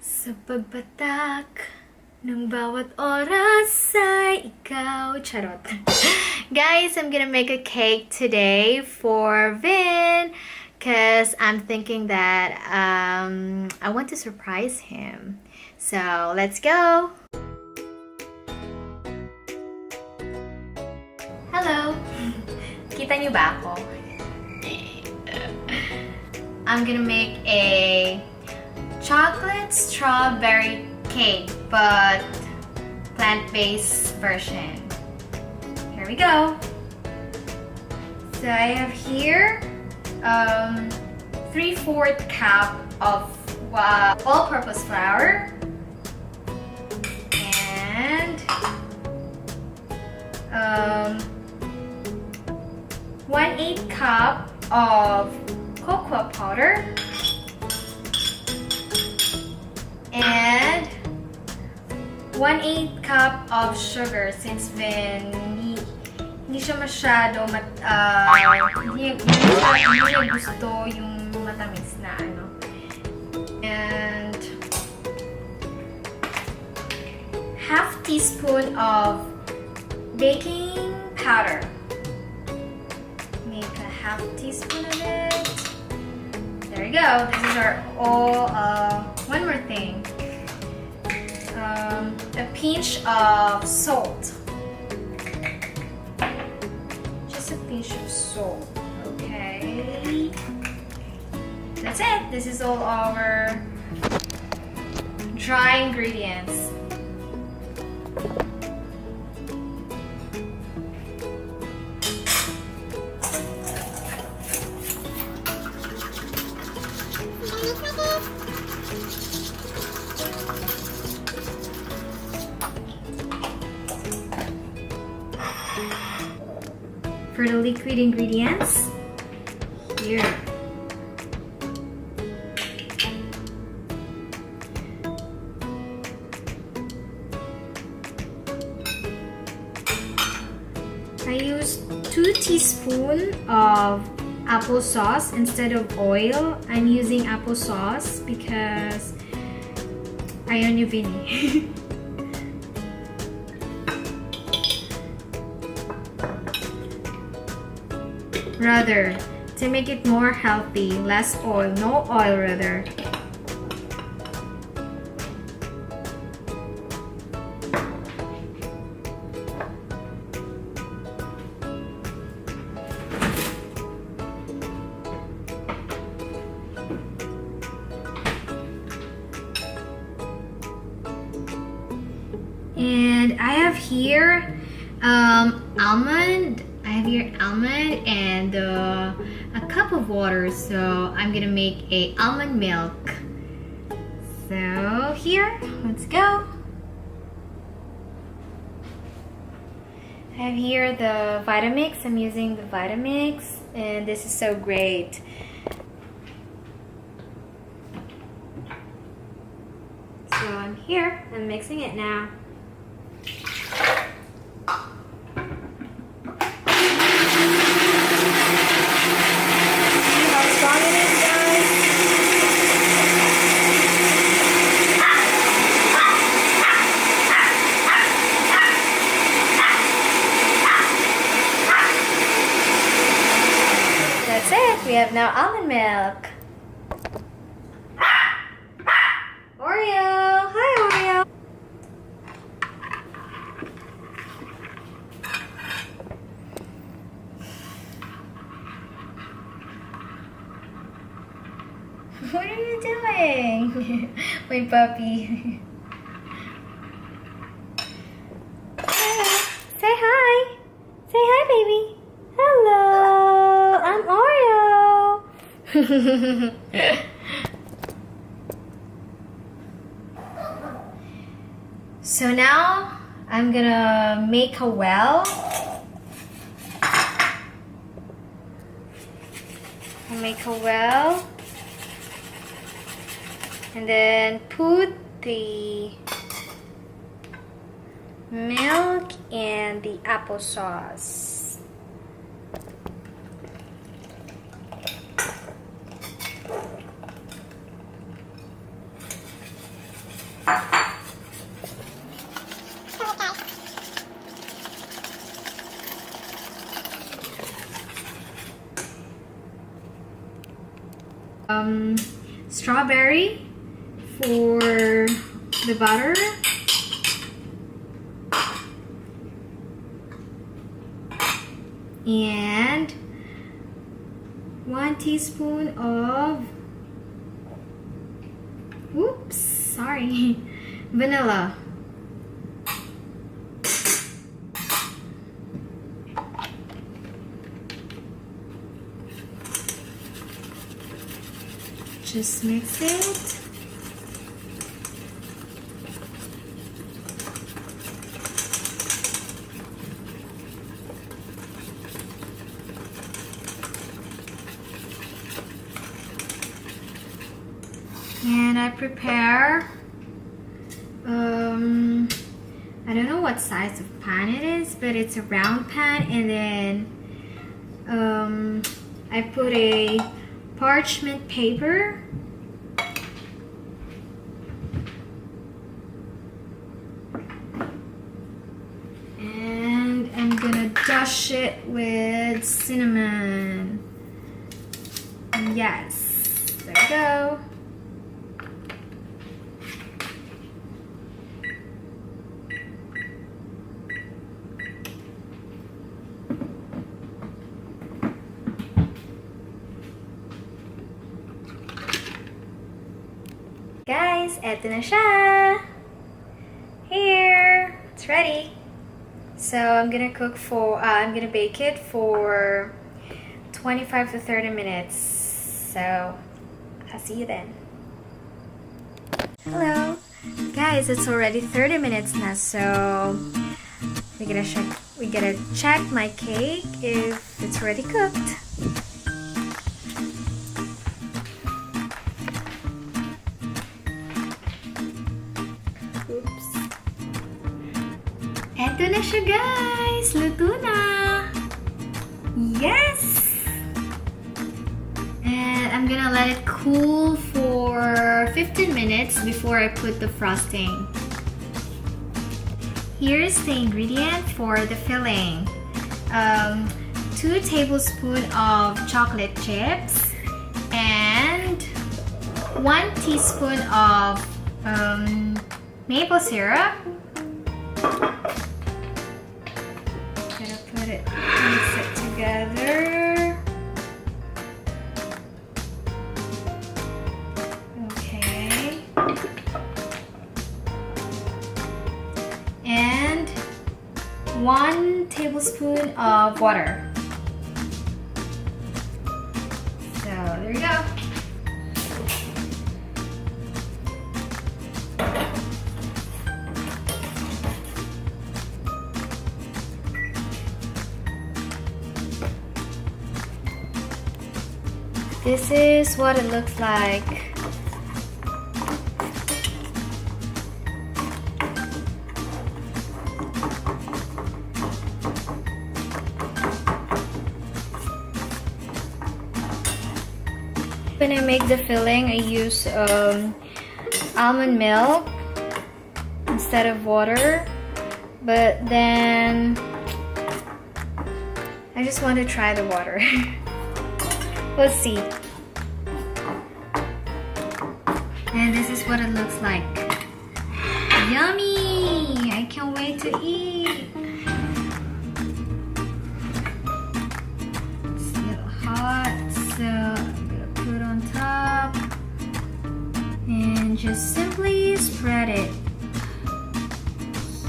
Sa pagpatak ng bawat oras ay ikaw. Charot. Guys, I'm gonna make a cake today for Vin because I'm thinking that I want to surprise him. So, let's go! Hello! Kita niyo ba ako? I'm gonna make a chocolate strawberry cake, but plant-based version. Here we go. So I have here 3/4 cup of all-purpose flour and 1/8 cup of cocoa powder and 1/8 cup of sugar since hindi siya masyado hindi niya gusto yung matamis na ano. And half teaspoon of baking powder. Make a half teaspoon of it. There you go. This is our one more thing. A pinch of salt. Just a pinch of salt. Okay. That's it. This is all our dry ingredients. For the liquid ingredients, here. I used 2 teaspoons of applesauce instead of oil. I'm using applesauce because ayaw niyo Vinny. Rather, to make it more healthy, less oil, no oil rather. And I have here almond. I have here almond and a cup of water, so I'm gonna make a almond milk. So here, let's go. I have here the Vitamix. I'm using the Vitamix, and this is so great. So I'm here. I'm mixing it now. That's it. We have now almond milk. Oreo. Hi, Oreo. What are you doing? My puppy. Say hi. Say hi, baby. Hello. I'm Oreo. So now I'm gonna make a well. I'll make a well. And then put the milk and the applesauce. Strawberry for the butter. And 1 teaspoon of, oops, sorry, vanilla. Just mix it. And I prepare, I don't know what size of pan it is, but it's a round pan, and then I put a parchment paper. And I'm gonna dust it with cinnamon. Yes, there we go. Guys, eto na siya. Here, it's ready. So I'm gonna bake it for 25 to 30 minutes. So I'll see you then. Hello, guys. It's already 30 minutes now. So we gotta check my cake if it's already cooked. Oops. Eto na siya, guys! Luto na! Yes! And I'm gonna let it cool for 15 minutes before I put the frosting. Here's the ingredient for the filling. 2 tablespoons of chocolate chips and 1 teaspoon of maple syrup. Gonna mix it together. Okay. And 1 tablespoon of water. So there you go. This is what it looks like. When I make the filling, I use almond milk instead of water, but then I just want to try the water. Let's see. And this is what it looks like. Yummy! I can't wait to eat. It's a little hot, so I'm gonna put it on top and just simply spread it.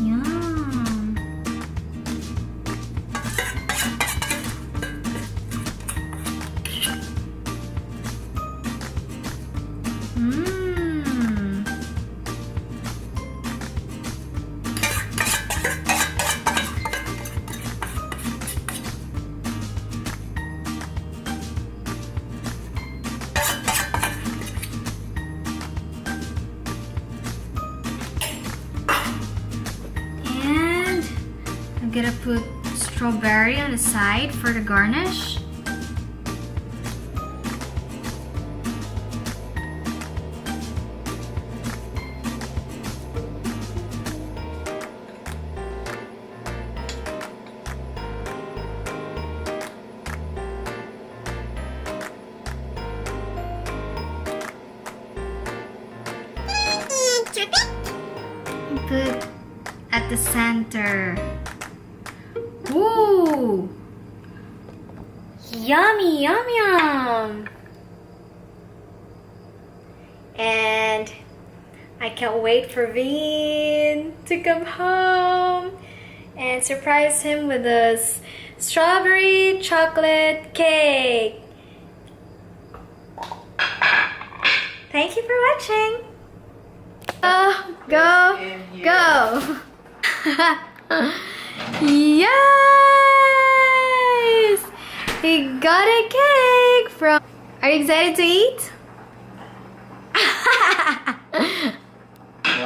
Yum! I'm gonna put strawberry on the side for the garnish. put at the center. Ooh! Yummy, yum, yum! And I can't wait for Vin to come home and surprise him with a strawberry chocolate cake. Thank you for watching. Go. Yes! He got a cake from... Are you excited to eat?